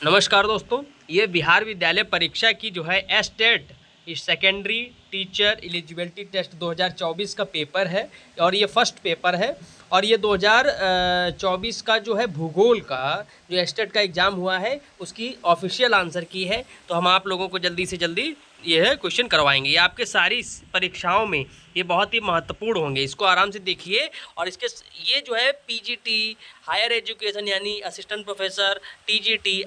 नमस्कार दोस्तों, ये बिहार विद्यालय परीक्षा की जो है state secondary teacher eligibility test 2024 का पेपर है और ये फर्स्ट पेपर है। और ये 2024 का जो है भूगोल का जो एस्टेट का एग्ज़ाम हुआ है उसकी ऑफिशियल आंसर की है। तो हम आप लोगों को जल्दी से जल्दी ये है क्वेश्चन करवाएंगे। ये आपके सारी परीक्षाओं में ये बहुत ही महत्वपूर्ण होंगे, इसको आराम से देखिए। और इसके ये जो है पीजीटी, हायर एजुकेशन यानी असिस्टेंट प्रोफेसर, टीजीटी,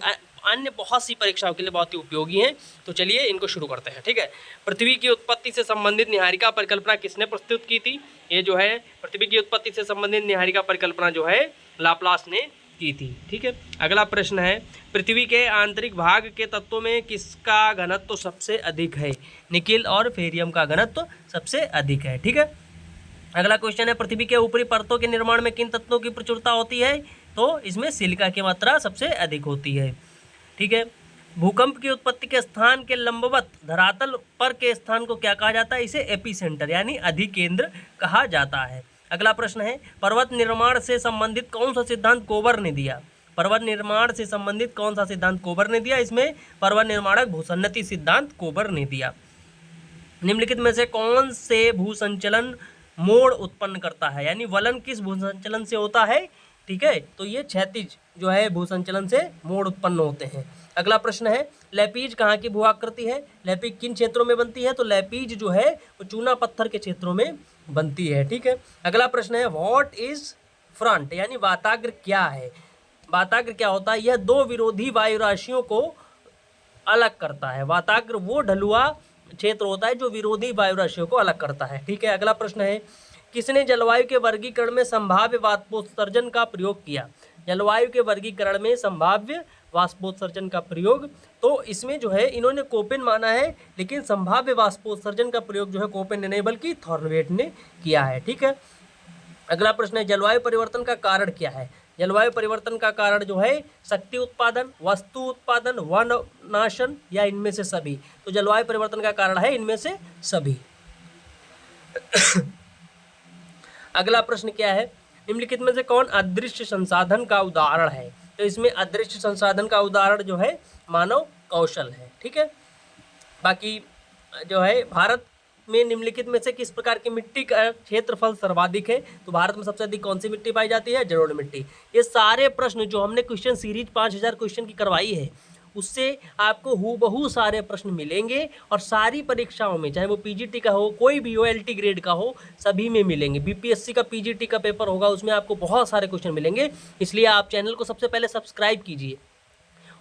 अन्य बहुत सी परीक्षाओं के लिए बहुत ही उपयोगी हैं। तो चलिए इनको शुरू करते हैं। ठीक है, पृथ्वी की उत्पत्ति से संबंधित निहारिका परिकल्पना किसने प्रस्तुत की थी? ये जो है पृथ्वी की उत्पत्ति से संबंधित निहारिका परिकल्पना जो है लाप्लास ने की थी। ठीक है, अगला प्रश्न है, पृथ्वी के आंतरिक भाग के तत्वों में किसका घनत्व सबसे अधिक है? निकिल और फेरियम का घनत्व सबसे अधिक है। ठीक है, अगला क्वेश्चन है, पृथ्वी के ऊपरी परतों के निर्माण में किन तत्वों की प्रचुरता होती है? तो इसमें सिलिका की मात्रा सबसे अधिक होती है। ठीक है, भूकंप की उत्पत्ति के स्थान के लंबवत धरातल पर के स्थान को क्या कहा जाता है? इसे एपिसेंटर यानी अधिकेंद्र कहा जाता है। अगला प्रश्न है, पर्वत निर्माण से संबंधित कौन सा सिद्धांत कोबर ने दिया? पर्वत निर्माण से संबंधित कौन सा सिद्धांत कोबर ने दिया? इसमें पर्वत निर्माणक भूसन्नति सिद्धांत कोबर ने दिया। निम्नलिखित में से कौन से भूसंचलन मोड़ उत्पन्न करता है? यानी वलन किस भूसंचलन से होता है? ठीक है, तो ये क्षैतिज जो है भूसंचलन से मोड़ उत्पन्न होते हैं। अगला प्रश्न है, लैपीज कहाँ की भू आकृति है? लैपीज किन क्षेत्रों में बनती है? तो लैपीज जो है वो चूना पत्थर के क्षेत्रों में बनती है। ठीक है, अगला प्रश्न है, व्हाट इज फ्रंट यानी वाताग्र क्या है? वाताग्र क्या होता है? यह दो विरोधी वायु राशियों को अलग करता है। वाताग्र वो ढलुआ क्षेत्र होता है जो विरोधी वायु राशियों को अलग करता है। ठीक है, अगला प्रश्न है, किसने जलवायु के वर्गीकरण में संभाव्य वाष्पोत्सर्जन का प्रयोग किया? जलवायु के वर्गीकरण में संभाव्य वाष्पोत्सर्जन का प्रयोग, तो इसमें जो है इन्होंने कोपेन माना है, लेकिन संभाव्य वाष्पोत्सर्जन का प्रयोग जो है कोपेन ने नहीं बल्कि थॉर्नवेट ने किया है। ठीक है, अगला प्रश्न है, जलवायु परिवर्तन का कारण क्या है? जलवायु परिवर्तन का कारण जो है शक्ति उत्पादन, वस्तु उत्पादन, वन नाशन या इनमें से सभी। तो जलवायु परिवर्तन का कारण है इनमें से सभी। अगला प्रश्न क्या है, निम्नलिखित में से कौन अदृश्य संसाधन का उदाहरण है? तो इसमें अदृश्य संसाधन का उदाहरण जो है मानव कौशल है। ठीक है, बाकी जो है भारत में निम्नलिखित में से किस प्रकार की मिट्टी का क्षेत्रफल सर्वाधिक है? तो भारत में सबसे अधिक कौन सी मिट्टी पाई जाती है? जलोढ़ मिट्टी। ये सारे प्रश्न जो हमने क्वेश्चन सीरीज 5000 क्वेश्चन की करवाई है उससे आपको हूबहू सारे प्रश्न मिलेंगे और सारी परीक्षाओं में, चाहे वो पीजीटी का हो, कोई भी हो, एलटी ग्रेड का हो, सभी में मिलेंगे। बीपीएससी का पीजीटी का पेपर होगा उसमें आपको बहुत सारे क्वेश्चन मिलेंगे। इसलिए आप चैनल को सबसे पहले सब्सक्राइब कीजिए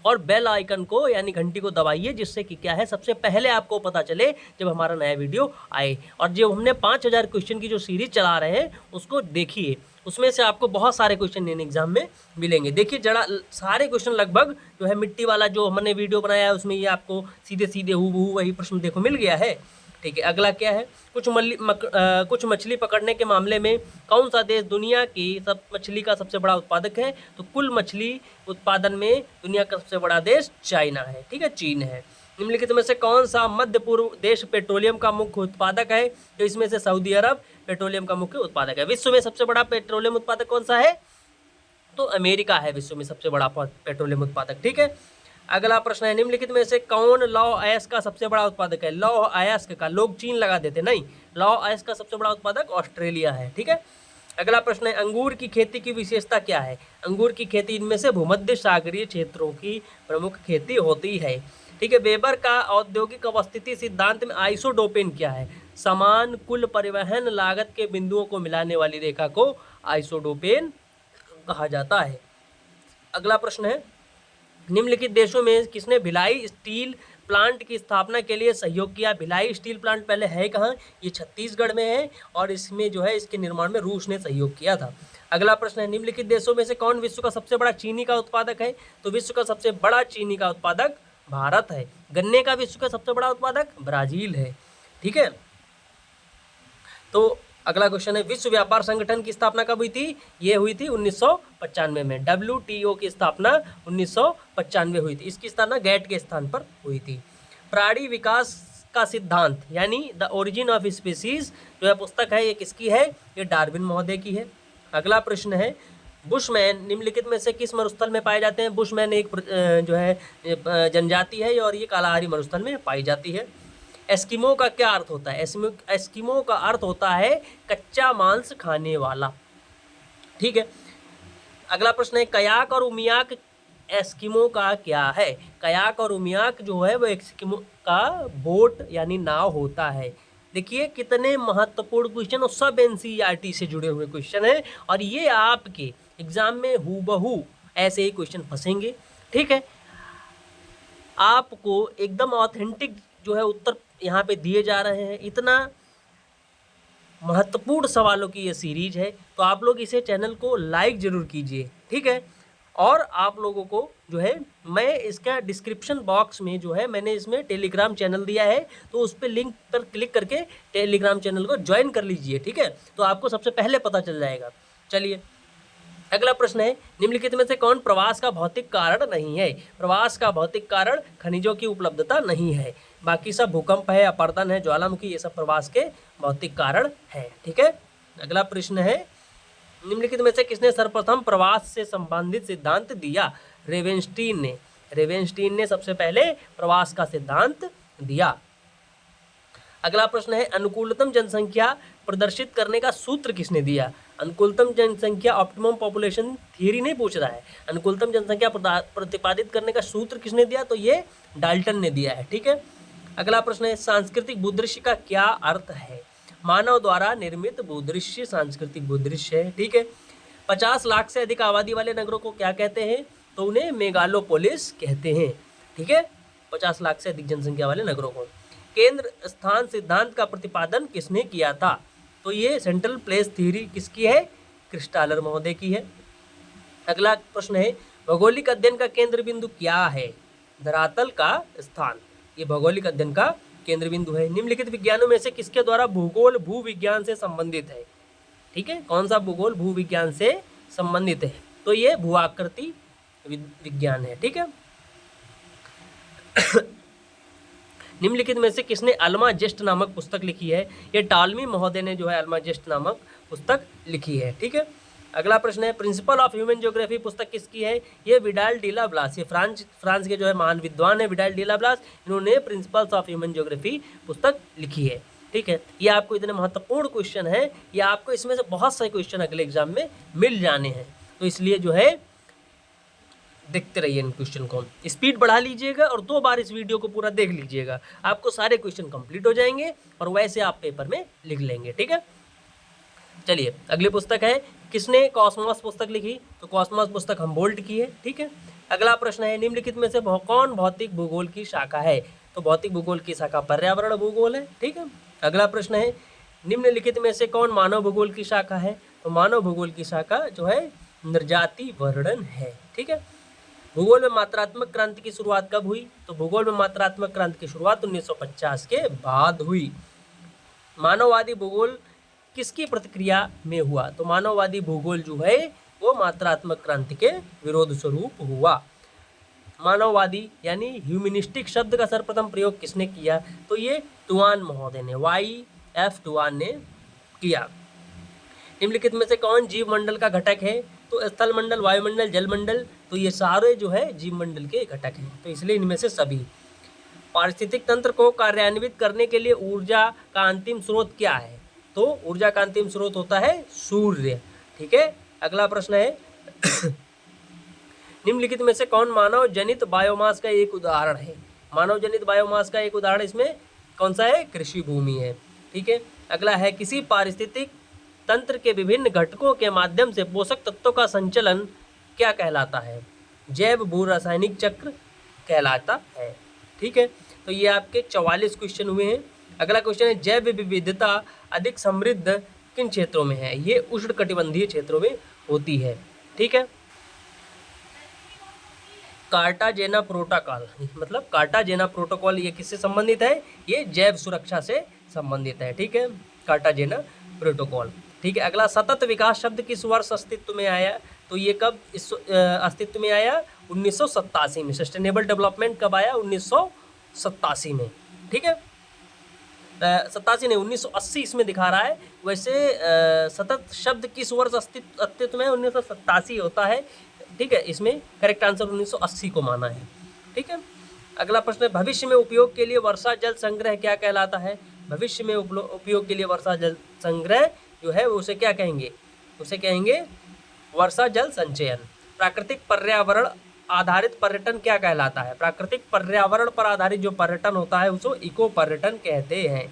और बेल आइकन को यानी घंटी को दबाइए, जिससे कि क्या है सबसे पहले आपको पता चले जब हमारा नया वीडियो आए। और जो हमने 5000 क्वेश्चन की जो सीरीज चला रहे हैं उसको देखिए, उसमें से आपको बहुत सारे क्वेश्चन इन एग्जाम में मिलेंगे। देखिए जरा सारे क्वेश्चन लगभग जो है मिट्टी वाला जो हमने वीडियो बनाया है उसमें ये आपको सीधे सीधे हूबहू वही प्रश्न देखो मिल गया है। ठीक है, अगला क्या है, कुछ मछली पकड़ने के मामले में कौन सा देश दुनिया की सब मछली का सबसे बड़ा उत्पादक है? तो कुल मछली उत्पादन में दुनिया का सबसे बड़ा देश चाइना है। ठीक है, चीन है। निम्नलिखित में से कौन सा मध्य पूर्व देश पेट्रोलियम का मुख्य उत्पादक है? तो इसमें से सऊदी अरब पेट्रोलियम का मुख्य उत्पादक है। विश्व में सबसे बड़ा पेट्रोलियम उत्पादक कौन सा है? तो अमेरिका है विश्व में सबसे बड़ा पेट्रोलियम उत्पादक। ठीक है, अगला प्रश्न है, निम्नलिखित में से कौन लौह अयस्क का सबसे बड़ा उत्पादक है? लौह अयस्क का, लोग चीन लगा देते, नहीं, लौह अयस्क का सबसे बड़ा उत्पादक ऑस्ट्रेलिया है। ठीक है, अगला प्रश्न है, अंगूर की खेती की विशेषता क्या है? अंगूर की खेती इनमें से भूमध्य सागरीय क्षेत्रों की प्रमुख खेती होती है। ठीक है, वेबर का औद्योगिक अवस्थिति सिद्धांत में आइसोडोपेन क्या है? समान कुल परिवहन लागत के बिंदुओं को मिलाने वाली रेखा को आइसोडोपेन कहा जाता है। अगला प्रश्न है, निम्नलिखित देशों में किसने भिलाई स्टील प्लांट की स्थापना के लिए सहयोग किया? भिलाई स्टील प्लांट पहले है कहाँ? ये छत्तीसगढ़ में है और इसमें जो है इसके निर्माण में रूस ने सहयोग किया था। अगला प्रश्न है, निम्नलिखित देशों में से कौन विश्व का सबसे बड़ा चीनी का उत्पादक है? तो विश्व का सबसे बड़ा चीनी का उत्पादक भारत है। गन्ने का विश्व का सबसे बड़ा उत्पादक ब्राजील है। ठीक है, तो अगला क्वेश्चन है, विश्व व्यापार संगठन की स्थापना कब हुई थी? ये हुई थी 1995 में। WTO की स्थापना 1995 हुई थी। इसकी स्थापना गैट के स्थान पर हुई थी। प्राणी विकास का सिद्धांत यानी द ओरिजिन ऑफ स्पीसीज जो है पुस्तक है, ये किसकी है? ये डार्विन महोदय की है। अगला प्रश्न है, बुशमैन निम्नलिखित में से किस मरुस्थल में पाए जाते हैं? बुशमैन एक जो है जनजाति है और ये कालाहारी मरुस्थल में पाई जाती है। एस्किमो का क्या अर्थ होता है? एस्किमो का अर्थ होता है कच्चा मांस खाने वाला। ठीक है, अगला प्रश्न है कयाक और उमियाक एस्किमो का क्या है? कयाक और उमियाक जो है वो एस्किमो का बोट यानी नाव होता है। देखिए कितने महत्वपूर्ण क्वेश्चन और सब एनसीईआरटी से जुड़े हुए क्वेश्चन हैं और ये आपके एग्जाम में हूबहू ऐसे ही क्वेश्चन फंसेंगे। ठीक है, आपको एकदम ऑथेंटिक जो है उत्तर यहाँ पे दिए जा रहे हैं। इतना महत्वपूर्ण सवालों की ये सीरीज है, तो आप लोग इसे चैनल को लाइक जरूर कीजिए। ठीक है, और आप लोगों को जो है मैं इसका डिस्क्रिप्शन बॉक्स में जो है मैंने इसमें टेलीग्राम चैनल दिया है, तो उस पर लिंक पर क्लिक करके टेलीग्राम चैनल को ज्वाइन कर लीजिए। ठीक है, तो आपको सबसे पहले पता चल जाएगा। चलिए अगला प्रश्न है निम्नलिखित में से कौन प्रवास का भौतिक कारण नहीं है? प्रवास का भौतिक कारण खनिजों की उपलब्धता नहीं है। बाकी सब भूकंप है, अपरदन है, ज्वालामुखी, ये सब प्रवास के भौतिक कारण है। ठीक है, अगला प्रश्न है निम्नलिखित में से किसने सर्वप्रथम प्रवास से संबंधित सिद्धांत दिया? रेवेनस्टीन ने। रेवेनस्टीन ने सबसे पहले प्रवास का सिद्धांत दिया। अगला प्रश्न है अनुकूलतम जनसंख्या प्रदर्शित करने का सूत्र किसने दिया? अनुकूलतम जनसंख्या ऑप्टिमम पॉपुलेशन थियरी नहीं पूछ रहा है, अनुकूलतम जनसंख्या प्रतिपादित करने का सूत्र किसने दिया? तो ये डाल्टन ने दिया है। ठीक है, अगला प्रश्न है सांस्कृतिक भूदृश्य का क्या अर्थ है? मानव द्वारा निर्मित भूदृश्य सांस्कृतिक भूदृश्य है। ठीक है, 50 लाख से अधिक आबादी वाले नगरों को क्या कहते हैं? तो उन्हें मेगालोपोलिस कहते हैं। ठीक है, 50 लाख से अधिक जनसंख्या वाले नगरों को। केंद्र स्थान सिद्धांत का प्रतिपादन किसने किया था? तो ये सेंट्रल प्लेस थ्योरी किसकी है? क्रिस्टालर महोदय की है। अगला प्रश्न है भौगोलिक अध्ययन का केंद्र बिंदु क्या है? धरातल का स्थान, ये भौगोलिक अध्ययन का केंद्र बिंदु है। निम्नलिखित विज्ञानों में से किसके द्वारा भूगोल भूविज्ञान से संबंधित है? ठीक है, कौन सा भूगोल भूविज्ञान से संबंधित है? तो ये भूआकृति विज्ञान है। ठीक है, निम्नलिखित में से किसने अल्माजेस्ट नामक पुस्तक लिखी है? ये टालमी महोदय ने जो है अल्माजेस्ट नामक पुस्तक लिखी है। ठीक है, अगला प्रश्न है प्रिंसिपल ऑफ ह्यूमन ज्योग्राफी पुस्तक किसकी है? ये विडाल डी ला ब्लास, ये फ्रांस के जो है महान विद्वान है विडाल डी ला ब्लास, इन्होंने प्रिंसिपल्स ऑफ ह्यूमन ज्योग्राफी पुस्तक लिखी है। ठीक है, ये आपको इतने महत्वपूर्ण क्वेश्चन है, ये आपको इसमें से बहुत सारे क्वेश्चन अगले एग्जाम में मिल जाने हैं, तो इसलिए जो है देखते रहिए इन क्वेश्चन को, स्पीड बढ़ा लीजिएगा और 2 बार इस वीडियो को पूरा देख लीजिएगा, आपको सारे क्वेश्चन कंप्लीट हो जाएंगे और वैसे आप पेपर में लिख लेंगे। ठीक है, चलिए अगली पुस्तक है किसने कॉस्मोस पुस्तक लिखी? तो कॉस्मोस पुस्तक हम्बोल्ट की है। ठीक है, अगला प्रश्न है निम्नलिखित में से कौन भौतिक भूगोल की शाखा है? तो भौतिक भूगोल की शाखा पर्यावरण भूगोल है। ठीक है, अगला प्रश्न है निम्नलिखित में से कौन मानव भूगोल की शाखा है? तो मानव भूगोल की शाखा जो है नृजाति वर्णन है। ठीक है, भूगोल में मात्रात्मक क्रांति की शुरुआत कब हुई? तो भूगोल में मात्रात्मक क्रांति की शुरुआत 1950 के बाद हुई। मानववादी भूगोल किसकी प्रतिक्रिया में हुआ? तो मानववादी भूगोल जो है वो मात्रात्मक क्रांति के विरोध स्वरूप हुआ। मानववादी यानी ह्यूमनिस्टिक शब्द का सर्वप्रथम प्रयोग किसने किया? तो ये टुआन महोदय ने, YF टुआन ने किया। निम्नलिखित में से कौन जीव मंडल का घटक है? तो स्थल मंडल, वायुमंडल, जलमंडल, तो ये सारे जो है जीव मंडल के घटक हैं, तो इसलिए इनमें से सभी। पारिस्थितिक तंत्र को कार्यान्वित करने के लिए ऊर्जा का अंतिम स्रोत क्या है? तो ऊर्जा का अंतिम स्रोत होता है सूर्य। ठीक है, अगला प्रश्न है निम्नलिखित में से कौन मानव जनित बायोमास का एक उदाहरण है? मानव जनित बायोमास का एक उदाहरण इसमें कौन सा है? कृषि भूमि है। ठीक है, अगला है किसी पारिस्थितिक तंत्र के विभिन्न घटकों के माध्यम से पोषक तत्वों का संचलन क्या कहलाता है? जैव भू रासायनिक चक्र कहलाता है। ठीक है, तो ये आपके 44 क्वेश्चन हुए हैं। अगला क्वेश्चन है जैव विविधता अधिक समृद्ध किन क्षेत्रों में है? ये उष्णकटिबंधीय क्षेत्रों में होती है। ठीक है, कार्टाजेना प्रोटोकॉल, मतलब कार्टाजेना प्रोटोकॉल ये किससे संबंधित है? ये जैव सुरक्षा से संबंधित है। ठीक है, कार्टाजेना प्रोटोकॉल। ठीक है, अगला सतत विकास शब्द किस वर्ष अस्तित्व में आया? तो ये कब इस अस्तित्व में आया? 1987 में। सस्टेनेबल डेवलपमेंट कब आया? 1987 में। ठीक है, 87 नहीं 1980 इसमें दिखा रहा है। वैसे सतत शब्द किस वर्ष अस्तित्व में 1987 होता है, ठीक है। इसमें करेक्ट आंसर 1980 को माना है, ठीक है। अगला प्रश्न है, भविष्य में उपयोग के लिए वर्षा जल संग्रह क्या कहलाता है? भविष्य में उपयोग के लिए वर्षा जल संग्रह जो है उसे क्या कहेंगे? उसे कहेंगे वर्षा जल संचयन। प्राकृतिक पर्यावरण आधारित पर्यटन क्या कहलाता है? प्राकृतिक पर्यावरण पर आधारित जो पर्यटन होता है उसको इको पर्यटन कहते हैं।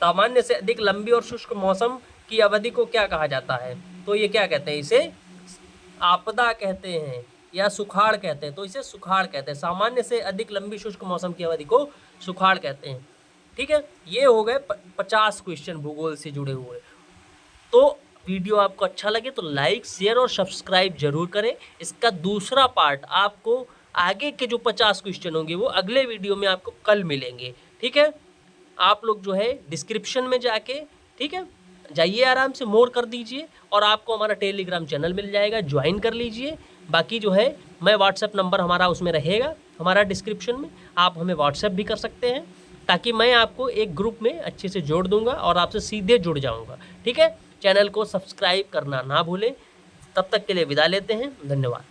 सामान्य से अधिक लंबी और शुष्क मौसम की अवधि को क्या कहा जाता है? तो ये क्या कहते हैं? इसे आपदा कहते हैं या सुखाड़ कहते हैं। तो इसे सुखाड़ कहते हैं। सामान्य से अधिक लंबी शुष्क मौसम की अवधि को सुखाड़ कहते हैं, ठीक है। ये हो गए 50 क्वेश्चन भूगोल से जुड़े हुए। तो वीडियो आपको अच्छा लगे तो लाइक, शेयर और सब्सक्राइब जरूर करें। इसका दूसरा पार्ट आपको आगे के जो 50 क्वेश्चन होंगे वो अगले वीडियो में आपको कल मिलेंगे, ठीक है। आप लोग जो है डिस्क्रिप्शन में जाके, ठीक है, जाइए आराम से मोर कर दीजिए और आपको हमारा टेलीग्राम चैनल मिल जाएगा, ज्वाइन कर लीजिए। बाकी जो है मैं व्हाट्सएप नंबर हमारा उसमें रहेगा हमारा डिस्क्रिप्शन में, आप हमें व्हाट्सएप भी कर सकते हैं ताकि मैं आपको एक ग्रुप में अच्छे से जोड़ दूंगा और आपसे सीधे जुड़ जाऊंगा, ठीक है। चैनल को सब्सक्राइब करना ना भूलें। तब तक के लिए विदा लेते हैं, धन्यवाद।